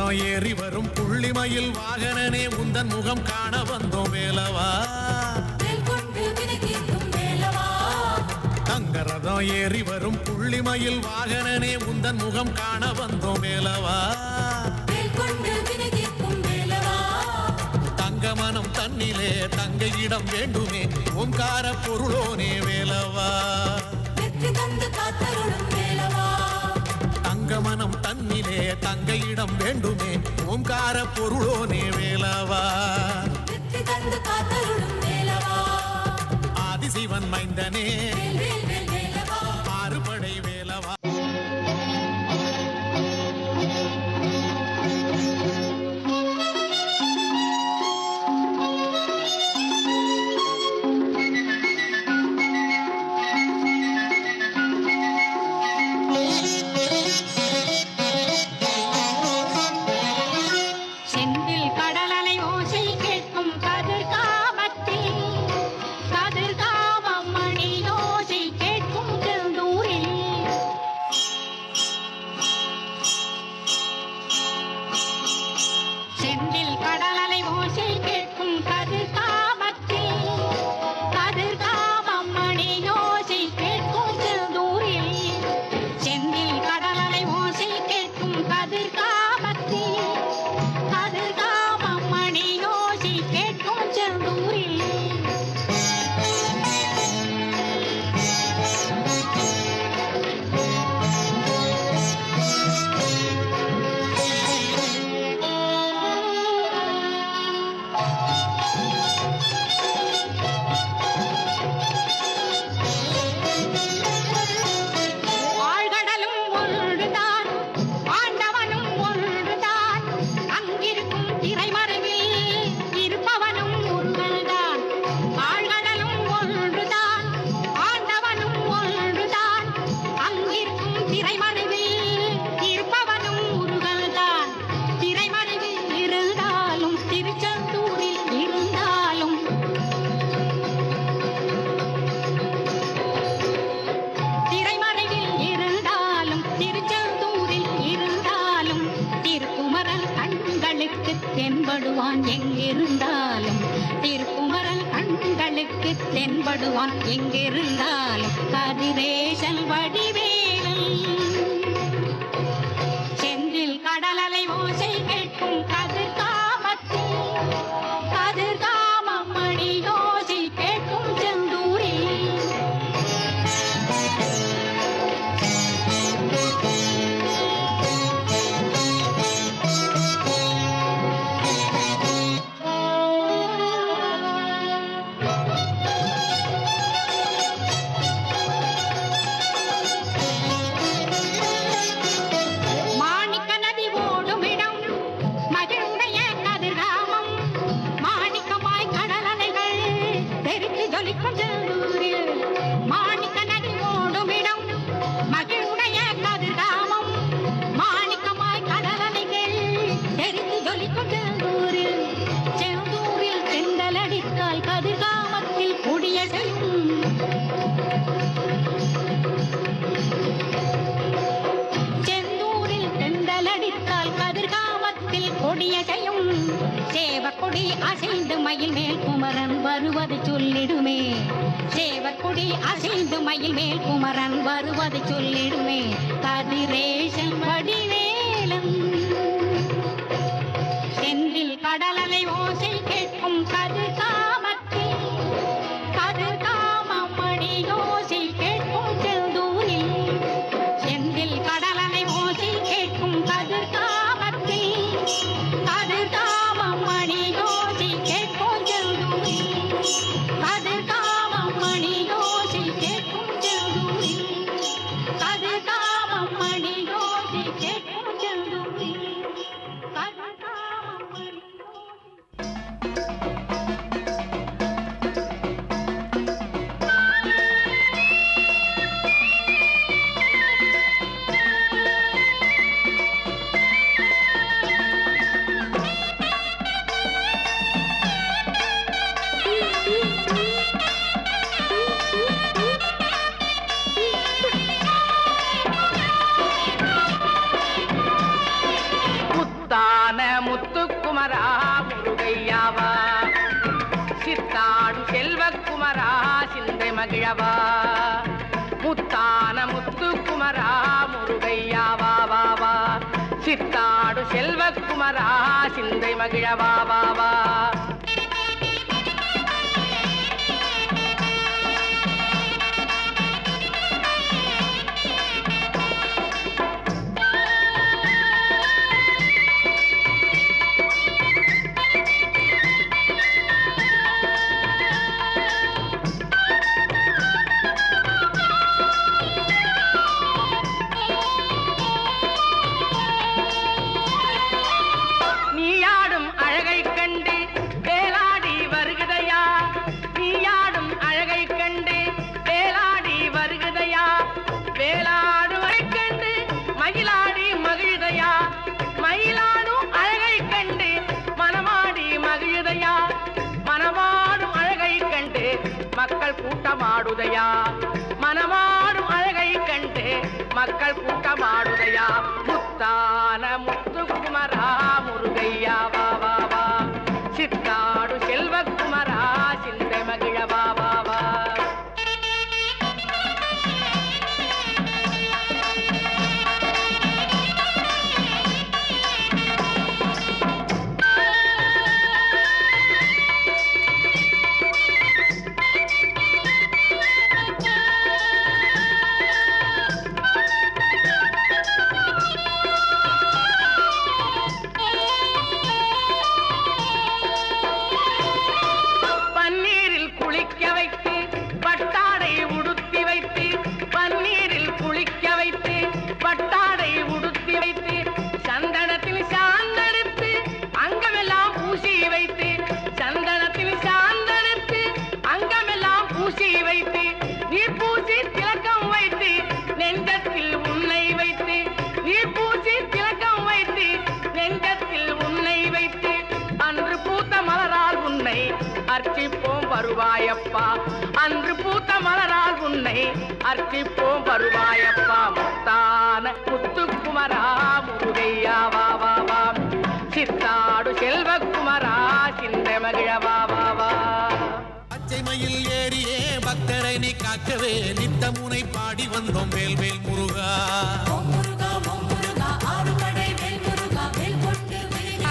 தங்கரதம் ஏறி வரும் புள்ளிமயில் வாகனனே உந்தன் முகம் காண வந்தோம் வேலவா. தங்கரதம் ஏறி வரும் புள்ளிமயில் வாகனனே உந்தன் முகம் காண வந்தோம் வேலவா. தங்கமனம் தன்னிலே தங்கையிடம் வேண்டுமே ஓங்கார பொருளோனே வேலவா. தங்கமனம் தன்னிலே தங்கையிடம் வேண்டுமே ஓங்கார பொருளோனே வேலவா. ஆதிசிவன் மைந்தனே ஆறுபடை வேலவா. தென்படுவான் எங்கிருந்தாலும் திருக்குமரன் கண்களுக்கு தென்படுவான் எங்கிருந்தாலும் கதிரேசன் வடிவேலன் செந்தில் கடலலை ஓசை கேட்கும் கதிர்காமத்தில் கதிர்காமம் மணி ஓசை கேட்கும் செந்தூரில் சேவற்கொடி அசைந்து மயில் மேல் குமரன் வருவது சொல்லிடுமே சேவற்கொடி அசைந்து மயில் மேல் குமரன் வருவது சொல்லிடுமே கதிரேசன் வடிவேலன் செந்தில் கடலலை ஓசை கேட்கும் கதிர்காமத்தில் கதிர்காமம் மணி ஓசை கேட்கும் செந்தூரில் செந்தில் கடலலை ஓசை கேட்கும் கதிர்காமத்தில் கதிர்காமம் மணி ஓசை கேட்கும் செந்தூரில் கதிர்காமம் மணி ஓசை கேட்கும் செந்தூரில் கதிர்காமம் மணி ஓசை கேட்கும் செந்தூரில் கதிர்காமம் மணி ஓசை மகிழவா முத்தான முத்துக்குமரா முருகையா வா வா வா சித்தாடு செல்வக்குமரா சிந்தை மகிழவா வா வா மக்கள் கூட்டமாடுதையா மனமாடும் அழகை கண்டு மக்கள் கூட்டமாடுதையா முத்தான முத்துக்குமரா முருகையா வா வா வா சித்தாடு செல்வக்குமரா சிந்தை மகிழ வா வா வா அர்ச்சிப்போம் வருவாயப்பா அன்று பூத்த மலரால் உன்னை அர்ச்சிப்போம் வருவாயப்பா முத்தான முத்துக்குமரா முருகையா வா வா வா சித்தாடு செல்வக்குமரா சிந்தை மகிழ வா வா வா பச்சை மயில் ஏறியே பக்தரை நீ காக்கவே நித்தமுனை பாடி வந்தோம் வேல்வேல் முருகா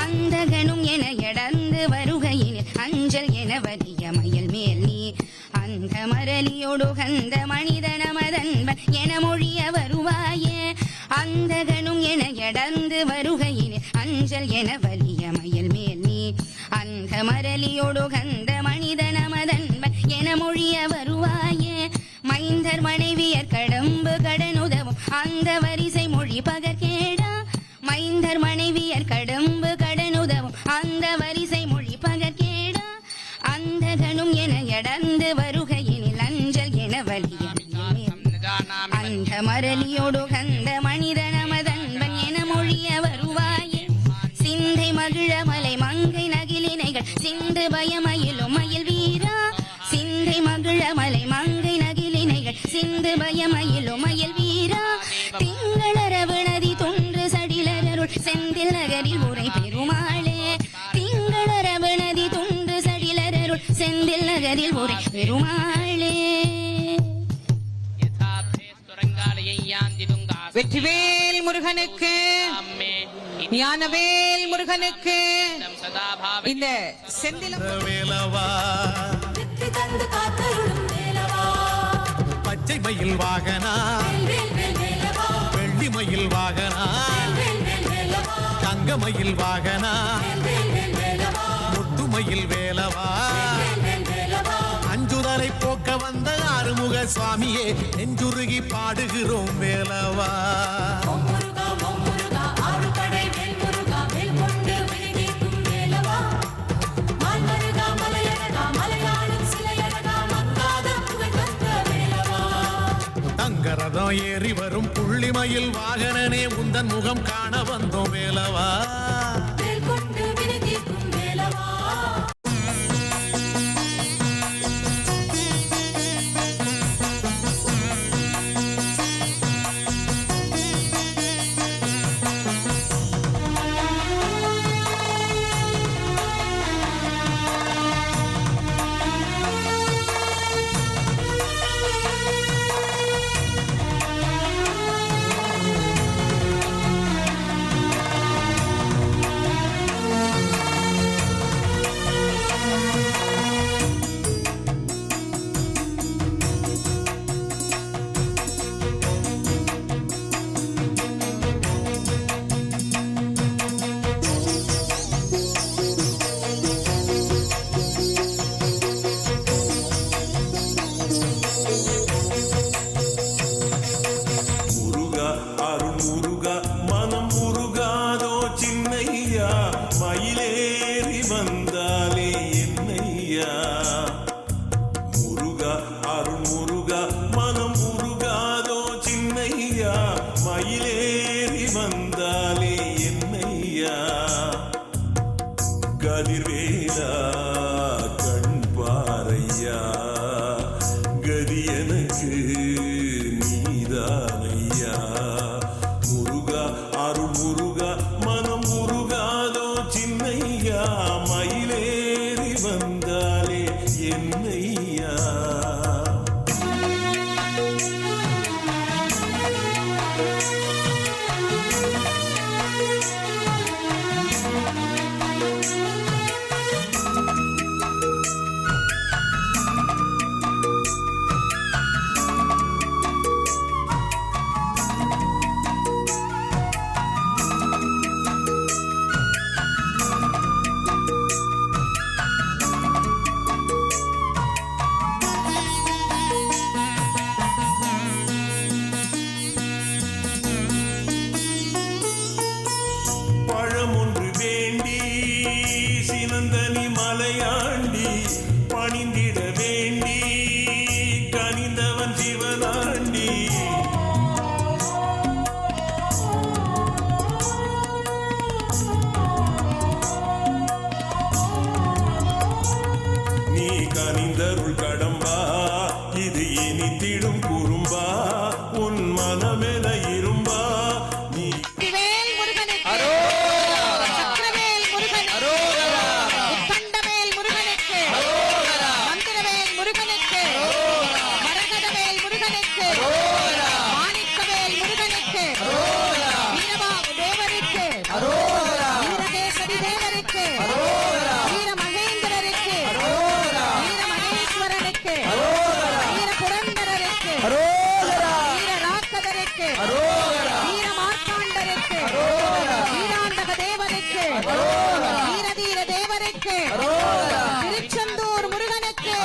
அந்தகனும் என எடந்து வருகையில் அஞ்சல் என வலிய மயில் மேல் நீ அந்த மரலியோடு கந்த மனிதனமதன்பன் என மொழிய வருவாயே அந்தகனும் என எடந்து வருகையில் அஞ்சல் என வலிய மயில் மேல் நீ அந்த மரலியோடு கந்த மனிதனமதன்பன் என மொழிய வருவாயே மைந்தர் மனைவியர் கடம்பு கடனுதவும் அந்த வரிசை மொழி பகற்கேடா மைந்தர் மனைவியர் கடம்பு கடனுதவும் அந்த வரிசை மொழி பகற்கேடா அந்த கணும் என எடந்து வருகையினில் அஞ்சல் என வலிய அந்த மரலியோடு கந்த மனிதனமதன்பன் என மொழிய வருவாயே சிந்தை மகிழ மலை மங்கை நகிலினைகள் சிந்து பயமயிலும் மயில் வீரா சிந்தை மகிழ மலை மங்கை நகிலினைகள் சிந்து பயமயிலும் மயில் வீரா திங்களரவு நதி தொன்று சடிலருள் செந்தில் நகரில் உரை பெருமாளே திங்களரவு நதி தொன்று சடிலருள் செந்தில் நகரில் உரை பெருமாளே வெற்றிவேல் முருகனுக்கு ஞானவேல் முருகனுக்கு இந்த செந்தில் வேலவா பச்சை மயில் வாகனா வெள்ளி மயில் வாகனா தங்க மயில் வாகனா முத்து மயில் வேலவா அஞ்சுதலை போக்க வந்த ஆறுமுக சுவாமியே நெஞ்சுருகி பாடுகிறோம் வேலவா தங்கரதம் ஏறி வரும் புள்ளிமயில் வாகனனே உந்தன் முகம் காண வந்தோம் வேலவா நிலா கண் பாரையா கதி எனக்கு நீதானையா முருகா அருள் முருகா மனம் முருகாதோ சின்னையா மயிலேறி வந்தாலே என்னையா பழமொன்று வேண்டி சினந்தனி மலையாண்டி பணிந்திட வேண்டி கனிந்தவன் சிவனாண்டி நீ கனிந்தருள் கடம்பா இது இனித்திடும் குறும்பா உன் மனமென இரும்பா நீ வெற்றிவேல் முருகனுக்கு சக்கரவேல் முருகனுக்கு உத்தண்டவேல் முருகனுக்கு மந்திரவேல் முருகனுக்கு மரகதவேல் முருகனுக்கு மாணிக்கவேல் முருகனுக்கு வீரபாகு தேவருக்கு வீரகேசரி தேவருக்கு வீர மகேந்திரருக்கு வீர மகேஸ்வரனுக்கு வீர புரந்தரருக்கு வீர ராக்கதருக்கு வீர மார்த்தாண்டருக்கு வீராண்டக தேவருக்கு வீரதீர தேவருக்கு திருச்செந்தூர் முருகனுக்கு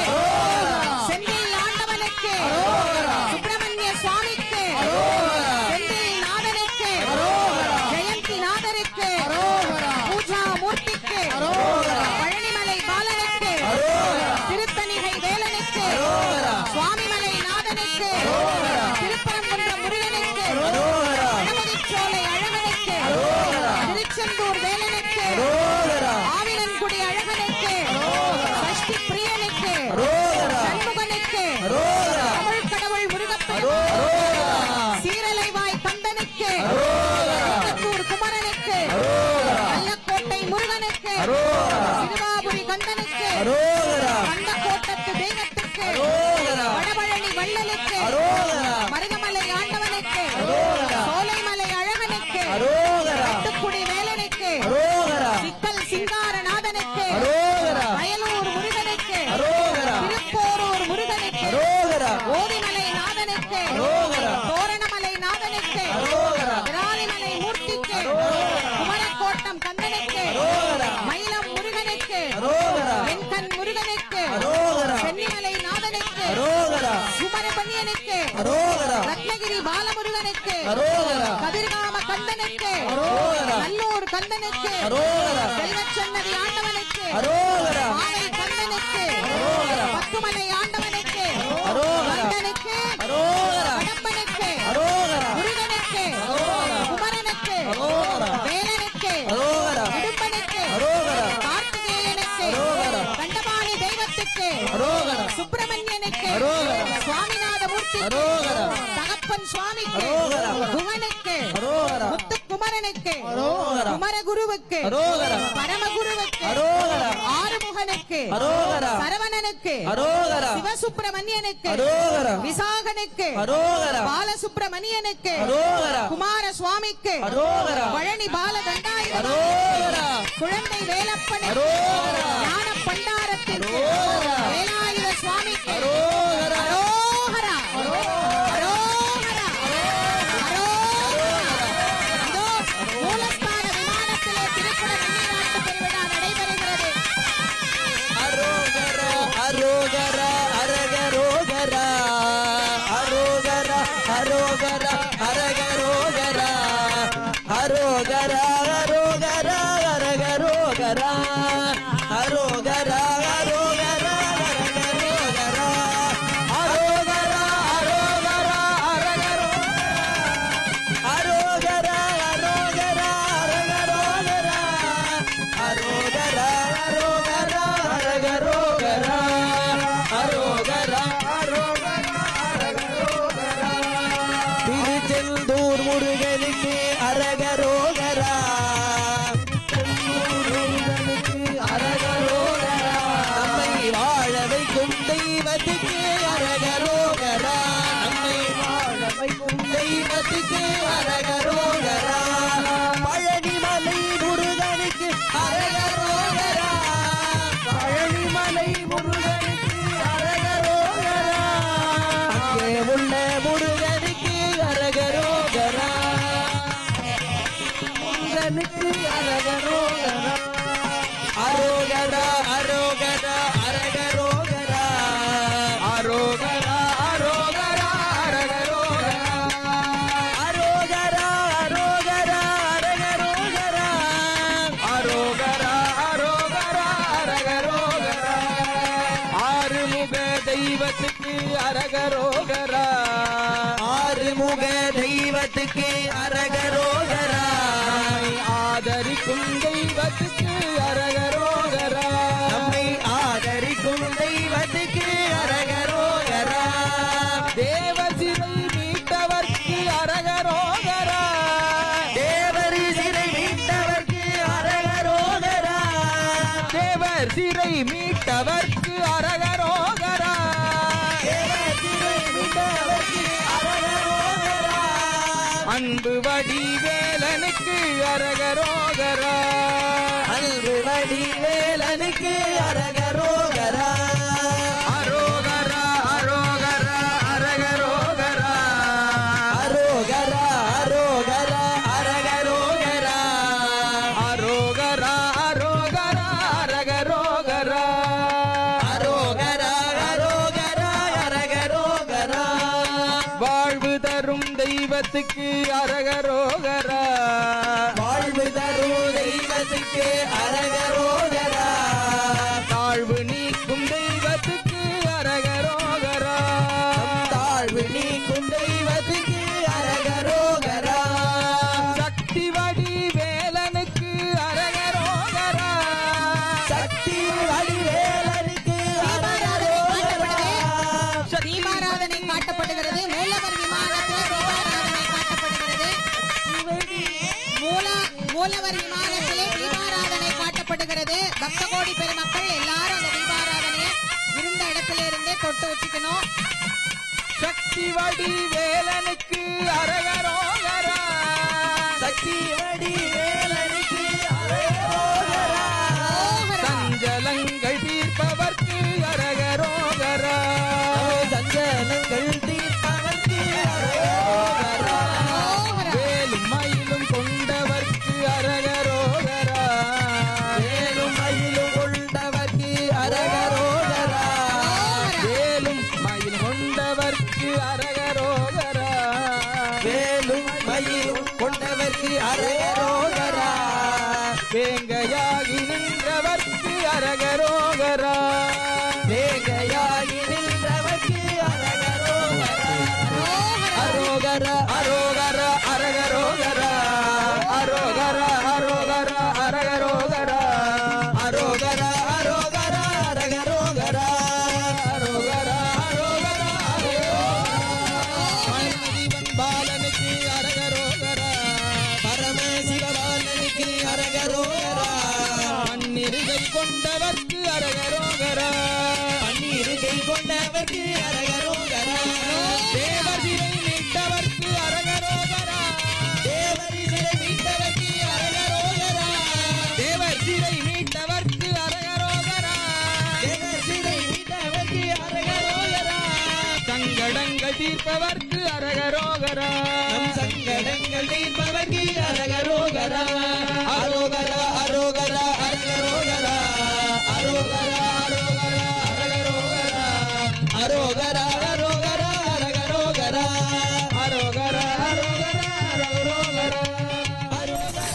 செந்தில் ஆண்டவனுக்கு சுப்பிரமணிய சுவாமிக்கு செந்தில் நாதனுக்கு ஜெயந்தி நாதருக்கு பூஜா மூர்த்திக்கு பழனிமலை பாலனுக்கு திருத்தணிகை வேலனுக்கு சுவாமிமலை நாதனுக்கு திருப்பரங்குன்றம் முருகனுக்கு கணபதிச்சோலை அழகனுக்கு திருச்செந்தூர் வேலனுக்கு ஆவினன்குடி அழகனுக்கு சஷ்டி பிரியனுக்கு சண்முகனுக்கு தமிழ் கடவுள் முருகப்பெருமான் சீரலைவாய் கந்தனுக்கு திருப்பத்தூர் குமரனுக்கு கள்ளக்கோட்டை முருகனுக்கு சிறுவாபுரி கந்தனுக்கு கண்டக்கோட்டத்து தெய்வத்துக்கு வடபழனி வள்ளலுக்கு மருதமலை ஆண்டவனுக்கு சோலைமலை அழகனுக்கு கட்டுக்குடி வேலனுக்கு சிக்கல் சிங்காரநாதனுக்கு அயலூர் முருகனுக்கு திருப்போரூர் முருகனுக்கு ஓதிமலை நாதனுக்கு தோரணமலை நாதனுக்கு விராலிமலை மூர்த்திக்கு குமரக்கோட்டம் கந்தனுக்கு மயிலம் முருகனுக்கு வெண்கண் முருகனுக்கு சென்னிமலை நாதனுக்கு சுமரபணியனுக்கு ரத்னகிரி பாலமுருகனுக்கு கதிர்காம கந்தனுக்கு நல்லூர் கந்தனுக்கு செல்வச்சன்னதி ஆண்டவனுக்கு மாலை கந்தனுக்கு பத்துமலை ஆண்டவனுக்கு கந்தனுக்கு கடம்பனுக்கு முருகனுக்கு குமரனுக்கு வேலனுக்கு இடும்பனுக்கு கார்த்திகேயனுக்கு கண்டபாணி தெய்வத்துக்கு சுப்பிரமணியனுக்கு சுவாமிநாத மூர்த்திக்கு தகப்பன் சுவாமிக்கு குகனுக்கு முத்துக்குமரனுக்கு குமரகுருவுக்கு பரமகுருவுக்கு ஆறுமுகனுக்கு சரவணனுக்கு சிவசுப்பிரமணியனுக்கு விசாகனுக்கு பாலசுப்பிரமணியனுக்கு குமார சுவாமிக்கு பழனி பாலதண்டாயுதம் குழந்தை வேலப்பனுக்கு ஞான பண்டாரத்திற்கு வேலாயுத சுவாமிக்கு அரோகரா அரோகரா இதோ மூலஸ்தான விமானத்திலே திருக்குட நீராட்டு பெருவிழா நடைபெறுகிறது. அரோகரா அரோகரா அரகரோகரா அரோகரா அரோகரா அரகரோகரா அரோகரா அரோகரா அரகரோகரா முருகனுக்கு அரகரோகரா முருகனுக்கு அரகரோகரா நம்மை வாழ வைக்கும் தெய்வத்துக்கு அரகரோகரா நம்மை வாழ வைக்கும் தெய்வத்துக்கு அரகரோகரா பழனிமலை முருகனுக்கு அரகரோகரா பழனிமலை முருகனுக்கு அரகரோகரா அங்கே உள்ள முருகனுக்கு அரகரோகரா முருகனுக்கு அரகரோகரா அரோகரா அரோகரா அரகரோகரா அரோகரா அரோகரா அரகரோகரா அரோகரா அரோகரா அரகரோகரா அரோகரா அரோகரா அரகரோகரா ஆறுமுக தெய்வத்துக்கு அரகரோகரா ஆறுமுக தெய்வத்துக்கு அரகரோகரா ஆதரிக்கும் தெய்வத்துக்கு அரகரோகரா நம்மை ஆதரிக்கும் தெய்வத்துக்கு அரகரோகரா தேவசிறை மீட்டவர்க்கு அரகரோகரா தேவர் சிறை மீட்டவர்க்கு அரகரோகரா தேவர் சிறை மீட்டவர்க்கு அரகரோகரா தேவர் சிறை மீட்டவர்க்கு அரகரோகரா அன்பு வடிவேலனுக்கு அரகரோகரா அன்பு வடிவேலனுக்கு அரகரோகரா அரோகரா அரோகரா அரகரோகரா அரோகரா அரோகரா அரகரோகரா அரோகரா அரோகரா அரகரோகரா அரோகரா அரோகரா அரகரோகரா வாழ்வு தரும் தெய்வத்துக்கு அரகரோகரா வாழ்வு தரும் தெய்வத்துக்கு அரகரோகரா தாழ்வு நீக்கும் தெய்வத்துக்கு அரகரோகரா தாழ்வு நீக்கும் தெய்வத்துக்கு அரகரோகரா சக்தி வடிவேலனுக்கு அரகரோகரா சக்தி வடிவேலனுக்கு அரகரோகரா தீபாராதனை காட்டப்படுகிறது மூலவர் விமானத்தில் தீபாராதனை காட்டப்படுகிறது மூலவர் விமானத்திலே தீபாராதனை காட்டப்படுகிறது பக்த கோடி பெருமக்கள் எல்லாரும் அந்த தீபாராதனையை இருந்த இடத்துல இருந்தே தொட்டு வச்சுக்கணும் சக்தி வடிவேலனுக்கு அரகரோகரா சக்தி வடிவேலனுக்கு அரகரோகரா சஞ்சலங்கள் தீர்ப்பவர்க்கு அரகரோகரா சஞ்சலங்கள் தீர்ப்பவர்க்கு அரகரோகரா வேலும் மயிலும் கொண்டவர்க்கு அரகரோகரா வேலும் மயிலும் கொண்டவர்க்கு அரகரோகரா வேலும் மயில் கொண்டவர்க்கு அரகரோகரா வேலும் மயிலும் கொண்டவர்க்கு அரகரோகரா வேங்கையாகி நின்றவர்க்கு அரகரோகரா வேங்கையாகி நின்றவர்க்கு அரகரோகரா அரோகரா அரோகரா அரகரோகரா அரோகரா அரோகரா அரகரோகரா அரோகரா அரோகரா அரகரோகரா அரோகரா அரோகரா பரமசிவன் பாலனுக்கு அரகரோகரா பரமசிவபாலனுக்கு அரகரோகரா பன்னிருகை கொண்டவர்க்கு அரகரோகரா பன்னிருகை கொண்டவர்க்கு அரகரோகரா தேவர் சிறை மீட்டவர்க்கு அரகரோகரா தேவர் சிறை மீட்டவர்க்கு அரகரோகரா தேவர் சிறை மீட்டவர்க்கு அரகரோகரா தேவர் சிறை மீட்டவர்க்கு அரகரோகரா சங்கடங்கள் தீர்ப்பவர்க்கு அரகரோகரா சங்கடங்கள் தீர்ப்பவர்க்கு அரகரோகரா அரோகரா அரோகரா அரகரோகரா அரோகரா அரோகரா அரகரோகரா அரோகரா அரோகரா அரகரோகரா அரோகரா அரோகரா அரகரோகரா அரோகரா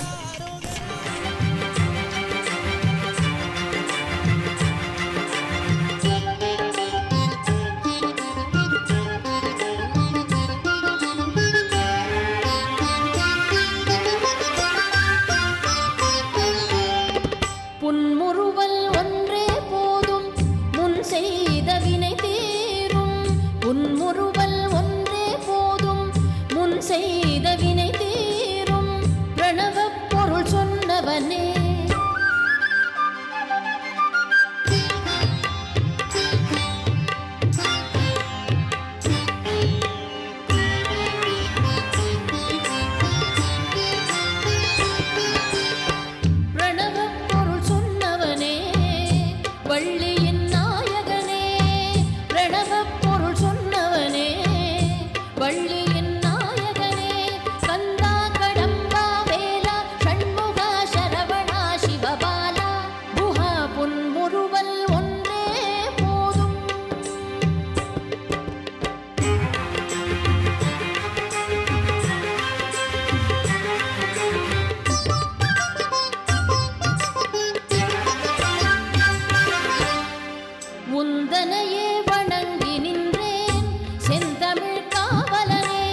புன்முறுவல் ஒன்றே போதும் முன் செய்த வினை தீரும் வள்ளியின் நாயகனே பிரணவப் பொருள் சொன்னவனே வள்ளியின் நாயகனே கந்தா கடம்பா வேலா ஷண்முகா சரவணா சிவபாலா குஹா புன்முறுவல் ஒன்றே போதும். உந்தனையே வணங்கி நின்றேன் செந்தமிழ் காவலனே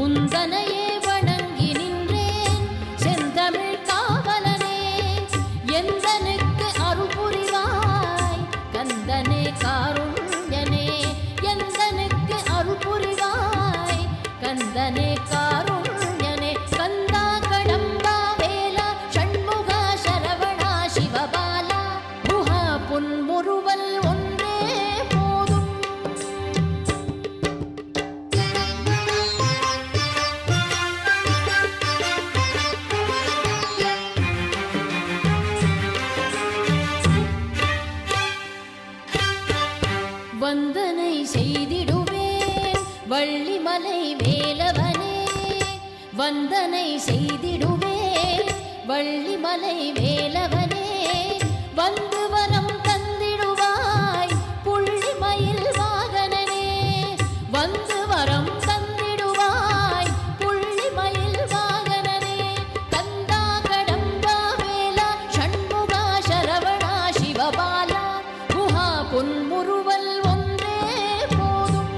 உந்தனையே வணங்கி நின்றேன் செந்தமிழ் காவலனே எந்தனுக்கு அருள் புரிவாய் கந்தனே காருண்யனே எந்தனுக்கு அருள் புரிவாய் கந்தனே காருண்யனே கந்தா கடம்பா வேலா ஷண்முகா சரவணா சிவபாலா குஹா புன்முறுவல் ஒன்றே போதும். வந்தனை செய்திடுவேன் வள்ளிமலை வேலவனே வந்தனை செய்திடுவேன் வள்ளிமலை வேலவனே வந்து வரம் தந்திடுவாய் புள்ளிமயில் வாகனனே வந்து வரம் தந்திடுவாய் புள்ளிமயில் வாகனனே கந்தா கடம்பா வேலா ஷண்முகா சரவணா சிவபாலா குஹா பொன்முறுவல் ஒன்றே போதும்.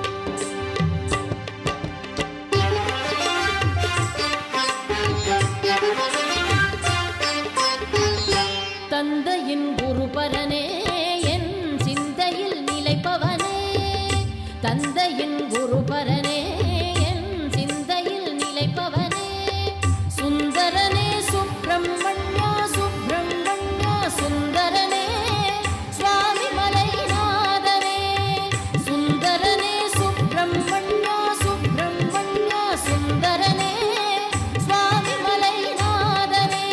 தந்தையின் குருபரனே என் சிந்தையில் நிலைப்பவனே தந்தையின் குருபரனே என் சிந்தையில் நிலைப்பவனே சுந்தரனே சுப்பிரமணியா சுப்பிரமணியா சுந்தரனே சுவாமி மலைநாதனே சுந்தரனே சுப்பிரமணியா சுப்பிரமணியா சுந்தரனே சுவாமி மலைநாதனே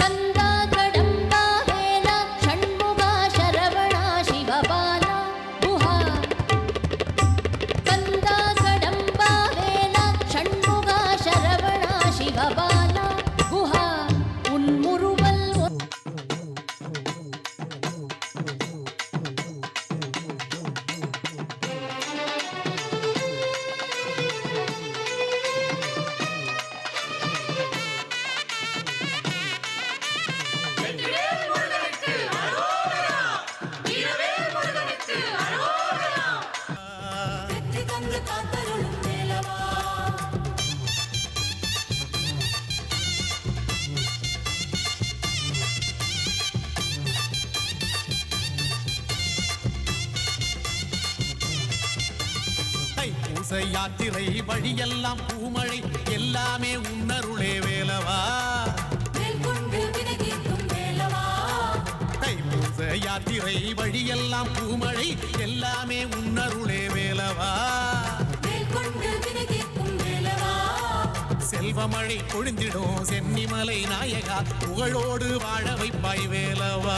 கந்தா கடம்பா வேலா ஷண்முகா சரவணா சிவபாலா குஹா கந்தா கடம்பா வேலா ஷண்முகா சரவணா சிவபாலா குஹா உன்முறுவல் தைப்பூச யாத்திரை வழியெல்லாம் பூமழை எல்லாமே உன்னருளே வேலவா தைப்பூச யாத்திரை வழியெல்லாம் பூமழை எல்லாமே உன்னருளே வேலவா செல்வமழை பொழிந்திடும் சென்னிமலை நாயகா புகழோடு வாழ வைப்பாய் வேலவா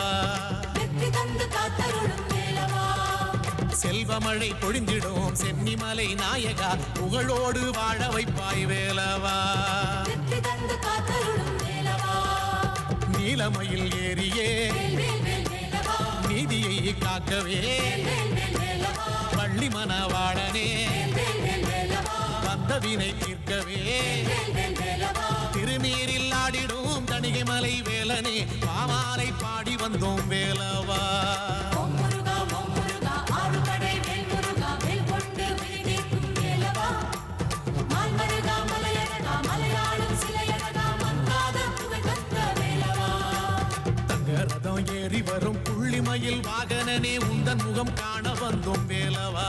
செல்வமழை பொழிந்திடும் சென்னிமலை நாயகா புகழோடு வாழ வைப்பாய் வேலவா நீலமயில் ஏறியே நீதியை காக்கவே வள்ளி மணவாளனே வந்த வினை தீர்க்கவே திருநீரில் ஆடிடும் தணிகைமலை வேலனே பாமாலை பாடி வந்தோம் வேலவா தங்கரதம் ஏறி வரும் புள்ளிமயில் வாகனனே உந்தன் முகம் காண வந்தோம் வேலவா